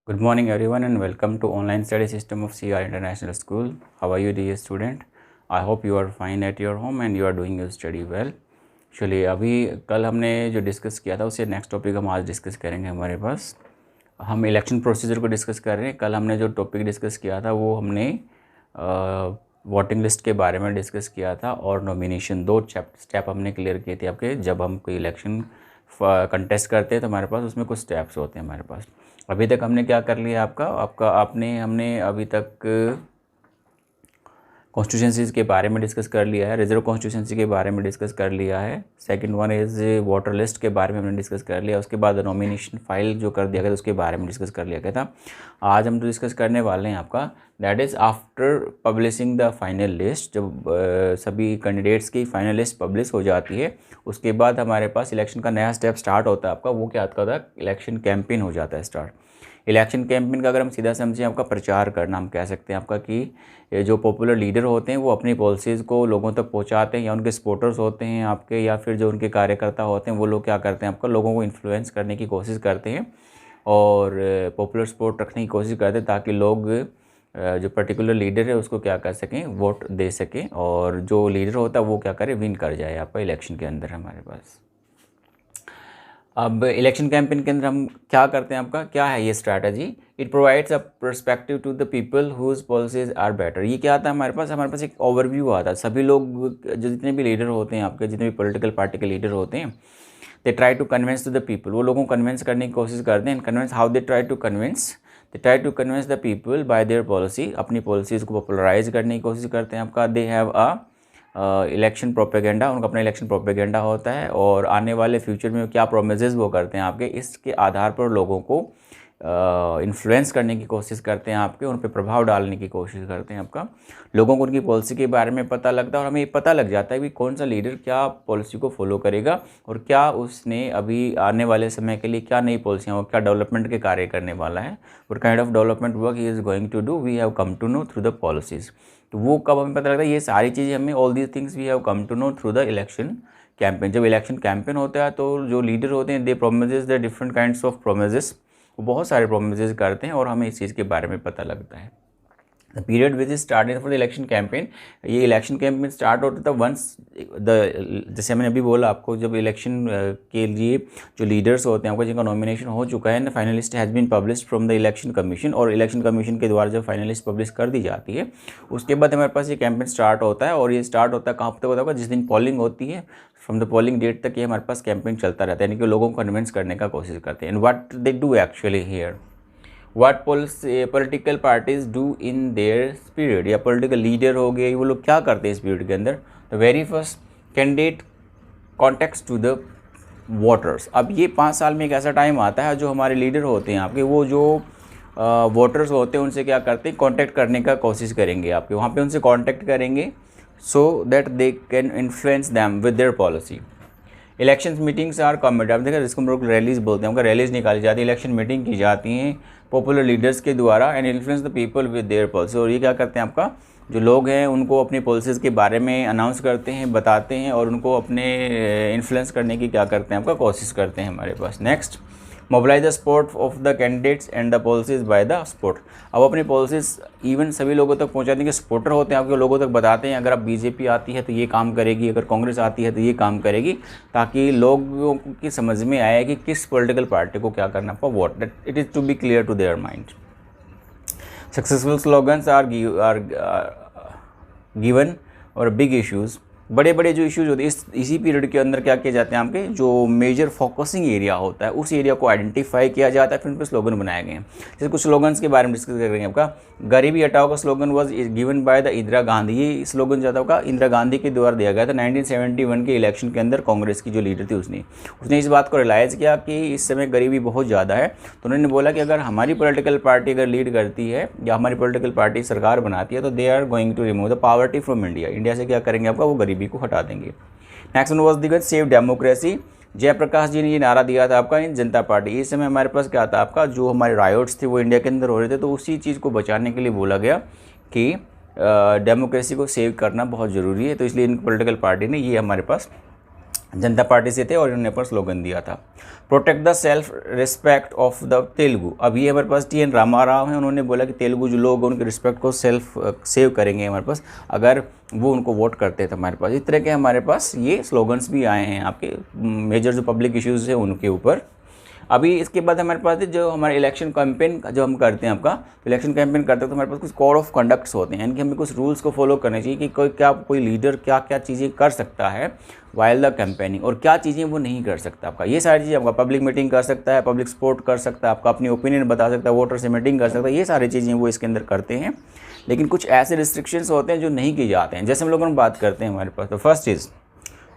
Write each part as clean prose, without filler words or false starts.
Good morning everyone and welcome to online study system of CR International School. How are you dear student? I hope you are fine at your home and you are doing your study well. चलिए अभी कल हमने जो discuss किया था उससे next topic हम आज डिस्कस करेंगे। हमारे पास हम इलेक्शन प्रोसीजर को डिस्कस कर रहे हैं। कल हमने जो टॉपिक डिस्कस किया था वो हमने वोटिंग लिस्ट के बारे में डिस्कस किया था और नॉमिनेशन दो स्टेप हमने क्लियर किए थे आपके। जब हम कोई इलेक्शन कंटेस्ट करते हैं तो हमारे पास उसमें कुछ स्टेप्स होते हैं हमारे पास। अभी तक हमने क्या कर लिया हमने अभी तक कॉन्स्टिट्यूंसीज़ के बारे में डिस्कस कर लिया है, रिजर्व कॉन्स्टिट्यूंसी के बारे में डिस्कस कर लिया है। Second one is voter list के बारे में हमने डिस्कस कर लिया। उसके बाद नॉमिनेशन फाइल जो कर दिया गया था उसके बारे में डिस्कस कर लिया गया था। आज हम जो डिस्कस करने वाले हैं आपका that is after publishing the final list. जब सभी कैंडिडेट्स की फाइनल लिस्ट पब्लिश हो जाती है उसके बाद हमारे पास इलेक्शन का नया स्टेप स्टार्ट होता है आपका। वो क्या होता है? इलेक्शन कैंपेन हो जाता है स्टार्ट। इलेक्शन कैंपेन का अगर हम सीधा समझें आपका प्रचार करना हम कह सकते हैं आपका कि जो पॉपुलर लीडर होते हैं वो अपनी पॉलिसीज़ को लोगों तक पहुंचाते हैं, या उनके सपोर्टर्स होते हैं आपके, या फिर जो उनके कार्यकर्ता होते हैं वो लोग क्या करते हैं आपका लोगों को इन्फ्लुएंस करने की कोशिश करते हैं और पॉपुलर सपोर्ट रखने की कोशिश करते हैं ताकि लोग जो पर्टिकुलर लीडर है उसको क्या कर सकें, वोट दे सकें और जो लीडर होता है वो क्या करे, विन कर जाए आपका इलेक्शन के अंदर हमारे पास। अब इलेक्शन कैंपेन के अंदर हम क्या करते हैं आपका, क्या है ये strategy? It provides a perspective to the people whose policies are better. ये क्या आता है हमारे पास एक ओवरव्यू आता है। सभी लोग जो जितने भी लीडर होते हैं आपके, जितने भी पॉलिटिकल पार्टी के लीडर होते हैं, they try to convince to the people. वो लोगों को कन्विंस करने की कोशिश करते हैं। Convince how they try to convince the people by their policy. अपनी पॉलिसीज़ को पॉपुलराइज करने की कोशिश करते हैं आपका। दे हैव इलेक्शन प्रोपेगेंडा, उनका अपना इलेक्शन प्रोपेगेंडा होता है और आने वाले फ्यूचर में क्या प्रोमिसेस वो करते हैं आपके, इसके आधार पर लोगों को इन्फ्लुएंस करने की कोशिश करते हैं आपके, उन पर प्रभाव डालने की कोशिश करते हैं आपका। लोगों को उनकी पॉलिसी के बारे में पता लगता है और हमें ये पता लग जाता है कि कौन सा लीडर क्या पॉलिसी को फॉलो करेगा और क्या उसने अभी आने वाले समय के लिए क्या नई पॉलिसियाँ और क्या डेवलपमेंट के कार्य करने वाला है। What kind of development work he is going to do, we have come to know through the policies. तो वो कब हमें पता लगता है? ये सारी चीज़ें हमें all these things we have come to know through the election campaign. जब इलेक्शन कैंपेन होता है तो जो लीडर होते हैं they promises the different kinds of promises, वो बहुत सारे प्रोमिसेस करते हैं और हमें इस चीज़ के बारे में पता लगता है। The period which is started for the election campaign, ये इलेक्शन कैंपेन स्टार्ट होता था वंस जैसे मैंने अभी बोला आपको, जब इलेक्शन के लिए जो लीडर्स होते हैं आपको जिनका नॉमिनेशन हो चुका है, final list has been published from the election commission, और इलेक्शन कमीशन के द्वारा जब फाइनल लिस्ट पब्लिश कर दी जाती है उसके बाद हमारे पास ये कैंपेन स्टार्ट होता है। और ये स्टार्ट होता है कहाँ तक होता है? जिस दिन पोलिंग होती है, फ्रॉम द पोलिंग डेट तक ये हमारे पास कैंपेन चलता रहता है, यानी कि लोगों को कन्विंस करने का कोशिश करते हैं। And what they do actually here, what political parties do in their period, या पॉलिटिकल लीडर हो गए, वो लोग क्या करते हैं इस पीरियड के अंदर? The very first candidate contacts to the voters. अब ये 5 साल में एक ऐसा टाइम आता है जो हमारे लीडर होते हैं आपके, वो जो वोटर्स होते हैं उनसे क्या करते हैं, कॉन्टैक्ट करने का कोशिश करेंगे आपके, वहाँ पे उनसे कॉन्टैक्ट करेंगे so that they can influence them with their policy. Election meetings are comedy, आप देखा जिसको हम लोग रैलीज बोलते हैं, उनका रैलीज निकाली जाती है, इलेक्शन मीटिंग की जाती हैं पॉपुलर लीडर्स के द्वारा, and influence the people with their policy. और ये क्या करते हैं आपका, जो लोग हैं उनको अपनी पॉलिसीज़ के बारे में अनाउंस करते हैं, बताते हैं और उनको अपने इन्फ्लुएंस करने की क्या करते हैं आपका कोशिश करते हैं हमारे पास। Next, mobilise the support of the candidates and the policies by the support. अब अपनी पॉलिसीज इवन सभी लोगों तक पहुंचाने के सपोर्टर होते हैं आपके, लोगों तक बताते हैं अगर अब बीजेपी आती है तो ये काम करेगी, अगर कांग्रेस आती है तो ये काम करेगी, ताकि लोगों की समझ में आए कि किस पॉलिटिकल पार्टी को क्या करना आपका vote, that it is to be clear to their mind. Successful slogans are given और बिग इश्यूज़, बड़े बड़े जो इश्यूज होते हैं इसी पीरियड के अंदर क्या किए जाते हैं आपके, जो मेजर फोकसिंग एरिया होता है उस एरिया को आइडेंटिफाई किया जाता है, फिर उन पर स्लोगन बनाए गए हैं। जैसे कुछ स्लोगन्स के बारे में डिस्कस करेंगे आपका। गरीबी हटाओ का slogan was given by the Indira Gandhi. ये स्लोगन जो था आपका इंदिरा गांधी के द्वारा दिया गया था 1971 के इलेक्शन के अंदर। कांग्रेस की जो लीडर थी उसने इस बात को रियलाइज़ किया कि इस समय गरीबी बहुत ज़्यादा है, तो उन्होंने बोला कि अगर हमारी पॉलिटिकल पार्टी अगर लीड करती है या हमारी पॉलिटिकल पार्टी सरकार बनाती है तो they are going to remove the poverty from India. India से क्या करेंगे आपका, वो गरीबी को हटा देंगे। Next one was the save democracy. Jayaprakash ji ने ये नारा दिया था आपका इन जनता पार्टी। इस समय हमारे पास क्या था आपका, जो हमारे रायोट्स थे वो इंडिया के अंदर हो रहे थे, तो उसी चीज़ को बचाने के लिए बोला गया कि डेमोक्रेसी को सेव करना बहुत ज़रूरी है, तो इसलिए इन पॉलिटिकल पार्टी ने ये हमारे पास जनता पार्टी से थे और इन्होंने पर स्लोगन दिया था, protect the self respect of the Telugu. अब ये हमारे पास TN रामाराव हैं, उन्होंने बोला कि तेलुगु जो लोग उनके रिस्पेक्ट को सेल्फ सेव करेंगे हमारे पास अगर वो उनको वोट करते थे हमारे पास। इस तरह के हमारे पास ये स्लोगन्स भी आए हैं आपके मेजर जो पब्लिक इश्यूज़ हैं उनके ऊपर। अभी इसके बाद हमारे पास जो हमारे इलेक्शन कैंपेन जो हम करते हैं आपका, तो इलेक्शन कैंपेन करते हैं तो हमारे पास कुछ कोड ऑफ कंडक्ट्स होते हैं, यानी कि हमें कुछ रूल्स को फॉलो करने चाहिए कि कोई लीडर क्या क्या चीज़ें कर सकता है वाइल द कैंपेनिंग और क्या चीज़ें वो नहीं कर सकता आपका। ये सारी चीज़ें आपका पब्लिक मीटिंग कर सकता है, पब्लिक सपोर्ट कर सकता है, आपका अपनी ओपिनियन बता सकता है, वोटर से मीटिंग कर सकता है, ये सारी चीज़ें वो इसके अंदर करते हैं। लेकिन कुछ ऐसे रिस्ट्रिक्शंस होते हैं जो नहीं किए जाते हैं, जैसे हम लोगों ने बात करते हैं हमारे पास। तो first is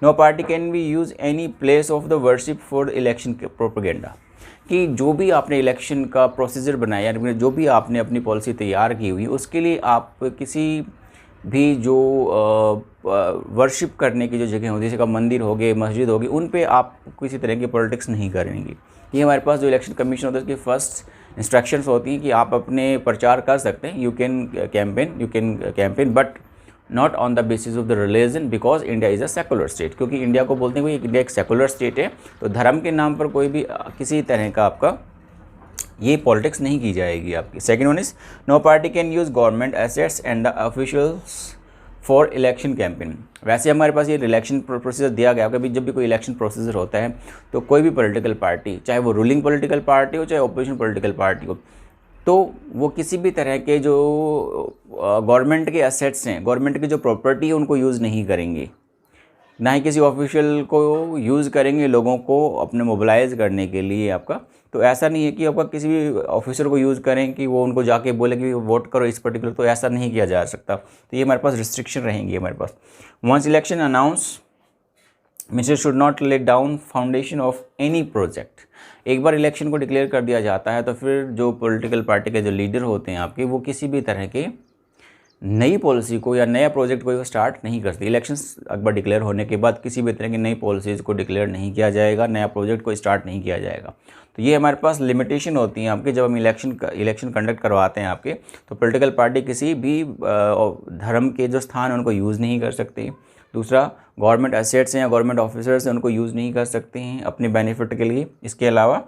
no party can be use any place of the worship for election propaganda, कि जो भी आपने इलेक्शन का प्रोसीजर बनाया यानी जो भी आपने अपनी पॉलिसी तैयार की हुई उसके लिए आप किसी भी जो वर्शिप करने की जो जगह होती है जैसे का मंदिर हो गए, मस्जिद होगी, उन पे आप किसी तरह की पॉलिटिक्स नहीं करेंगे। ये हमारे पास जो इलेक्शन कमीशन होता है उसकी फर्स्ट इंस्ट्रक्शंस होती हैं कि आप अपने प्रचार कर सकते हैं, you can campaign but not on the basis of the religion because India is a secular state, क्योंकि इंडिया को बोलते हैं कि इंडिया एक सेकुलर स्टेट है, तो धर्म के नाम पर कोई भी किसी तरह का आपका ये पॉलिटिक्स नहीं की जाएगी आपकी। Second one is no party can use government assets and the officials for election campaign. वैसे हमारे पास ये इलेक्शन प्रोसीजर दिया गया कि जब भी कोई इलेक्शन प्रोसीजर होता है तो कोई भी पॉलिटिकल पार्टी, चाहे वो रूलिंग पॉलिटिकल पार्टी हो चाहे ओपोजिशन पॉलिटिकल पार्टी हो, तो वो किसी भी तरह के जो गवर्नमेंट के एसेट्स हैं, गवर्नमेंट की जो प्रॉपर्टी है उनको यूज़ नहीं करेंगे, ना ही किसी ऑफिशियल को यूज़ करेंगे लोगों को अपने मोबिलाइज करने के लिए आपका। तो ऐसा नहीं है कि आपका किसी भी ऑफिसर को यूज़ करें कि वो उनको जाके बोले कि वोट करो इस पर्टिकुलर, तो ऐसा नहीं किया जा सकता। तो ये हमारे पास रिस्ट्रिक्शन रहेंगी हमारे पास। Once election announce minister should not let down foundation of any project. एक बार इलेक्शन को डिक्लेयर कर दिया जाता है तो फिर जो पॉलिटिकल पार्टी के जो लीडर होते हैं आपके, वो किसी भी तरह के नई पॉलिसी को या नया प्रोजेक्ट को स्टार्ट नहीं करते। इलेक्शंस एक बार डिक्लेयर होने के बाद किसी भी तरह की नई पॉलिसीज़ को डिक्लेयर नहीं किया जाएगा, नया प्रोजेक्ट को स्टार्ट नहीं किया जाएगा। तो ये हमारे पास लिमिटेशन होती हैं आपके। जब हम इलेक्शन कंडक्ट करवाते हैं आपके, तो पॉलिटिकल पार्टी किसी भी धर्म के जो स्थान है उनको यूज़ नहीं कर सकती। दूसरा, गवर्नमेंट एसेट्स हैं या गवर्नमेंट ऑफिसर्स हैं उनको यूज़ नहीं कर सकते हैं अपने बेनिफिट के लिए। इसके अलावा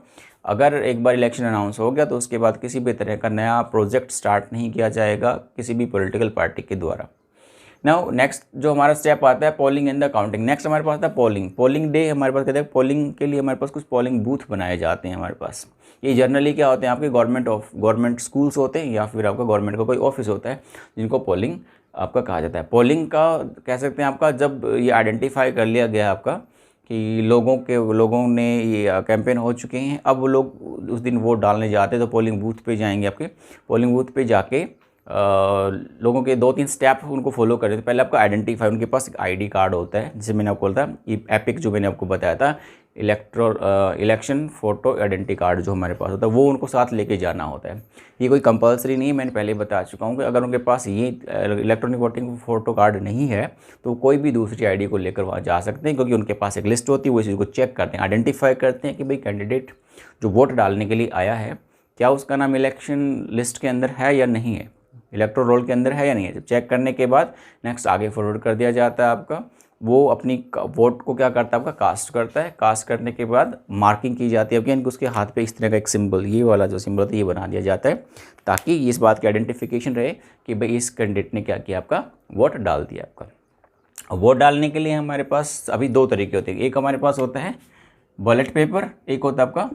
अगर एक बार इलेक्शन अनाउंस हो गया तो उसके बाद किसी भी तरह का नया प्रोजेक्ट स्टार्ट नहीं किया जाएगा किसी भी पॉलिटिकल पार्टी के द्वारा। नाउ नेक्स्ट जो हमारा स्टेप आता है polling and the counting. Next हमारे पास आता है पोलिंग डे। हमारे पास कहते हैं पोलिंग के लिए हमारे पास कुछ पोलिंग बूथ बनाए जाते हैं हमारे पास। ये जनरली क्या होते हैं आपके गवर्नमेंट स्कूल्स होते हैं या फिर आपका गवर्नमेंट का कोई ऑफिस होता है जिनको पोलिंग आपका कहा जाता है। पोलिंग का कह सकते हैं आपका जब ये आइडेंटिफाई कर लिया गया आपका कि लोगों ने ये कैंपेन हो चुके हैं, अब वो लोग उस दिन वोट डालने जाते हैं तो पोलिंग बूथ पे जाएंगे। आपके पोलिंग बूथ पे जाके लोगों के 2-3 स्टेप उनको फॉलो करते थे। पहले आपका आइडेंटिफाई, उनके पास एक ID कार्ड होता है जिसे मैंने आपको बोला था ये एपिक जो मैंने आपको बताया था इलेक्शन फोटो आइडेंटिटी कार्ड जो हमारे पास होता है वो उनको साथ लेके जाना होता है। ये कोई कंपलसरी नहीं है, मैंने पहले बता चुका हूँ कि अगर उनके पास ये इलेक्ट्रॉनिक वोटिंग फोटो कार्ड नहीं है तो कोई भी दूसरी ID को लेकर वहाँ जा सकते हैं, क्योंकि उनके पास एक लिस्ट होती है, वो इस चीज़ को चेक करते हैं, आइडेंटिफाई करते हैं कि भाई कैंडिडेट जो वोट डालने के लिए आया है क्या उसका नाम इलेक्शन लिस्ट के अंदर है या नहीं है, इलेक्टोरल रोल के अंदर है या नहीं है। जब चेक करने के बाद नेक्स्ट आगे फॉरवर्ड कर दिया जाता है आपका। वो अपनी वोट को क्या करता है आपका कास्ट करता है। कास्ट करने के बाद मार्किंग की जाती है यानी कि उसके हाथ पे इस तरह का एक सिंबल, ये वाला जो सिंबल होता है ये बना दिया जाता है ताकि इस बात की आइडेंटिफिकेशन रहे कि भाई इस कैंडिडेट ने क्या किया, आपका वोट डाल दिया आपका। वोट डालने के लिए हमारे पास अभी 2 तरीके होते हैं। एक हमारे पास होता है बैलेट पेपर, एक होता है आपका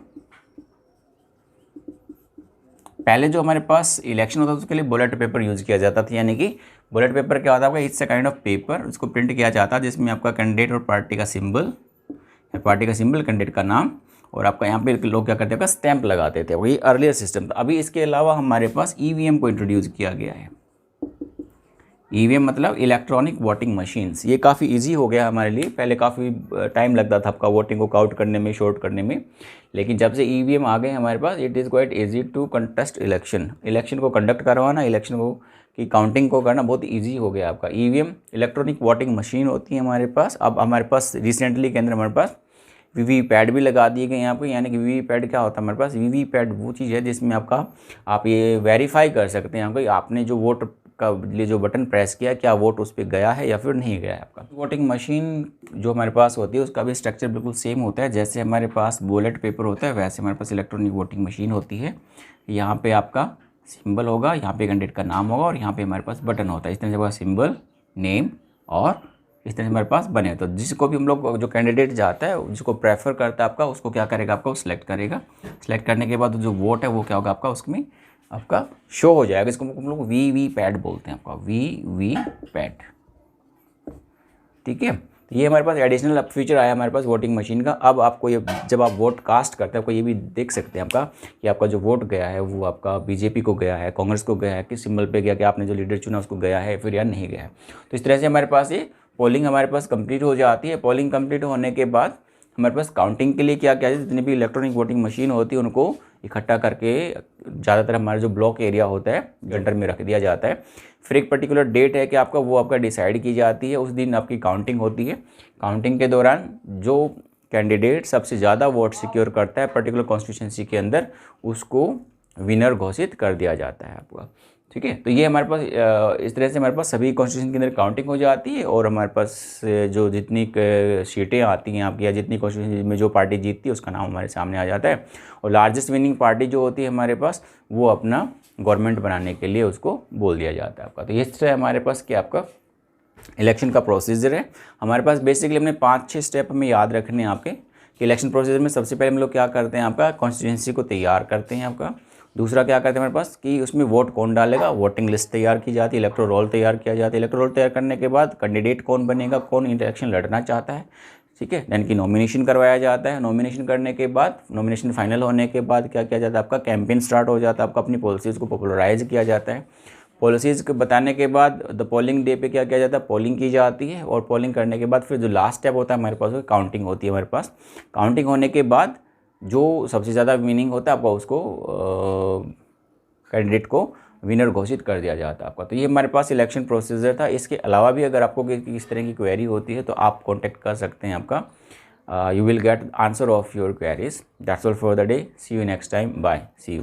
पहले जो हमारे पास इलेक्शन होता था उसके लिए बैलेट पेपर यूज़ किया जाता था। यानी कि बैलेट पेपर क्या होता है आपका, it's a kind of paper, उसको प्रिंट किया जाता है जिसमें आपका कैंडिडेट और पार्टी का सिंबल कैंडिडेट का नाम और आपका यहाँ पे लोग क्या करते हैं आपका स्टैंप लगाते थे। वही अर्लियर सिस्टम था। अभी इसके अलावा हमारे पास EVM को इंट्रोड्यूस किया गया है। EVM मतलब इलेक्ट्रॉनिक वोटिंग मशीन्स। ये काफ़ी इजी हो गया हमारे लिए। पहले काफ़ी टाइम लगता था आपका वोटिंग को काउंट करने में, शॉर्ट करने में, लेकिन जब से EVM आ गए हमारे पास it is quite easy to contest election को कंडक्ट करवाना, इलेक्शन को की काउंटिंग को करना बहुत ईजी हो गया आपका। EVM इलेक्ट्रॉनिक वोटिंग मशीन होती है हमारे पास। अब हमारे पास रिसेंटली के अंदर हमारे पास VVPAT भी लगा दिए गए यहाँ पे। यानी कि VVPAT क्या होता है हमारे पास, VVPAT वो चीज़ है जिसमें आप ये वेरीफाई कर सकते हैं कि आपने जो वोट का लिए जो बटन प्रेस किया क्या वोट उस पर गया है या फिर नहीं गया है आपका। वोटिंग मशीन जो हमारे पास होती है उसका भी स्ट्रक्चर बिल्कुल सेम होता है। जैसे हमारे पास बैलेट पेपर होता है वैसे हमारे पास इलेक्ट्रॉनिक वोटिंग मशीन होती है। यहाँ पे आपका सिंबल होगा, यहाँ पे कैंडिडेट का नाम होगा और यहाँ पे हमारे पास बटन होता है। इस तरह से हमारा सिंबल, नेम और इस तरह से हमारे पास बने। तो जिसको भी हम लोग जो कैंडिडेट जाता है जिसको प्रेफर करता है आपका, उसको क्या करेगा आपका, वो सिलेक्ट करेगा। सिलेक्ट करने के बाद जो वोट है वो क्या होगा आपका, उसमें आपका शो हो जाएगा। इसको हम लोग वी पैड बोलते हैं आपका, वी पैड। ठीक है, तो ये हमारे पास एडिशनल फीचर आया हमारे पास वोटिंग मशीन का। अब आपको ये जब आप वोट कास्ट करते हैं आपको ये भी देख सकते हैं आपका कि आपका जो वोट गया है वो आपका बीजेपी को गया है, कांग्रेस को गया है, किस सिंबल पे गया, कि आपने जो लीडर चुना उसको गया है फिर या नहीं गया है। तो इस तरह से हमारे पास ये पोलिंग हमारे पास कंप्लीट हो जाती है। पोलिंग कंप्लीट होने के बाद हमारे पास काउंटिंग के लिए क्या क्या है, जितनी भी इलेक्ट्रॉनिक वोटिंग मशीन होती है उनको इकट्ठा करके ज़्यादातर हमारा जो ब्लॉक एरिया होता है गंटर में रख दिया जाता है। फिर एक पर्टिकुलर डेट है कि आपका वो आपका डिसाइड की जाती है, उस दिन आपकी काउंटिंग होती है। काउंटिंग के दौरान जो कैंडिडेट सबसे ज़्यादा वोट सिक्योर करता है पर्टिकुलर कॉन्स्टिट्यूंसी के अंदर उसको विनर घोषित कर दिया जाता है आपका। ठीक है, तो ये हमारे पास इस तरह से हमारे पास सभी कॉन्स्टिट्यूशन के अंदर काउंटिंग हो जाती है और हमारे पास जो जितनी सीटें आती हैं आपकी या जितनी कॉन्स्टिट्यूशन में जो पार्टी जीतती है उसका नाम हमारे सामने आ जाता है। और लार्जेस्ट विनिंग पार्टी जो होती है हमारे पास वो अपना गवर्नमेंट बनाने के लिए उसको बोल दिया जाता है आपका। तो इस तरह हमारे पास क्या आपका इलेक्शन का प्रोसीजर है। हमारे पास बेसिकली हमने 5-6 स्टेप हमें याद रखने हैं आपके कि इलेक्शन प्रोसीजर में सबसे पहले हम लोग क्या करते हैं आपका कॉन्स्टिट्यूंसी को तैयार करते हैं आपका। दूसरा क्या करते हैं हमारे पास कि उसमें वोट कौन डालेगा, वोटिंग लिस्ट तैयार की जाती है, इलेक्टोरल रोल तैयार किया जाता है। इलेक्टोरल रोल तैयार करने के बाद कैंडिडेट कौन बनेगा, कौन इलेक्शन लड़ना चाहता है, ठीक है, यानी कि नॉमिनेशन करवाया जाता है। नॉमिनेशन करने के बाद नॉमिनेशन फाइनल होने के बाद क्या किया जाता है आपका कैंपेन स्टार्ट हो जाता है आपका, अपनी पॉलिसीज़ को पॉपुलराइज किया जाता है। पॉलिसीज़ को बताने के बाद द पोलिंग डे पे क्या किया जाता है, पोलिंग की जाती है और पोलिंग करने के बाद फिर जो लास्ट स्टेप होता है हमारे पास वो काउंटिंग होती है हमारे पास। काउंटिंग होने के बाद जो सबसे ज़्यादा विनिंग होता है आपका उसको कैंडिडेट को विनर घोषित कर दिया जाता है आपका। तो ये हमारे पास इलेक्शन प्रोसीजर था। इसके अलावा भी अगर आपको किस तरह की क्वेरी होती है तो आप कॉन्टेक्ट कर सकते हैं आपका। You will get answer of your queries. That's all for the day. See you next time. Bye, see you.